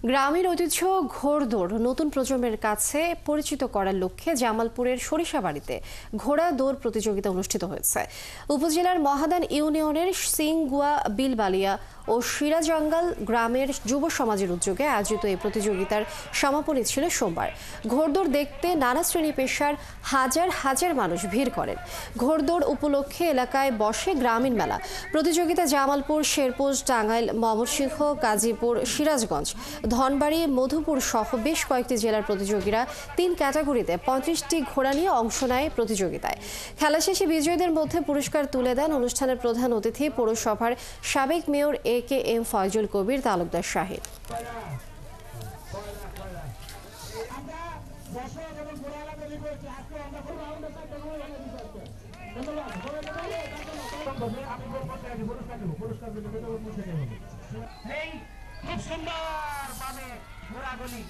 গ্রামের ঐতিহ্য ঘোড়দৌড় নতুন প্রজন্মের কাছে পরিচিত করার লক্ষ্যে জামালপুরের সরিষাবাড়িতে ঘোড়া দৌড় প্রতিযোগিতা অনুষ্ঠিত হয়েছে। উপজেলার মহাদান ইউনিয়নের সিংগুয়া বিলবালিয়া ও সিরাজঙ্গাল গ্রামের যুব সমাজের উদ্যোগে আয়োজিত এই প্রতিযোগিতার সমাপনী ছিল সোমবার। ঘোড়দৌড় দেখতে নানা শ্রেণী পেশার হাজার হাজার মানুষ ভিড় করেন। ঘোড়দৌড় উপলক্ষে এলাকায় বসে গ্রামীণ মেলা। প্রতিযোগিতা জামালপুর, শেরপুর, টাঙ্গাইল, ময়মনসিংহ, গাজীপুর, সিরাজগঞ্জ, ধনবাড়ী, মধুপুর সহ বেশ কয়েকটি জেলার প্রতিযোগীরা ৩ ক্যাটাগরিতে ৩৫টি ঘোড়া নিয়ে অংশ নেয় প্রতিযোগিতায়। খেলা শেষে বিজয়ীদের মধ্যে পুরস্কার তুলে দেন অনুষ্ঠানের প্রধান অতিথি পৌরসভার সাবেক মেয়র AKM ফয়জুল কবির তালুকদার শাহিন। খুব সুন্দর ভাবে ঘোরাগুলি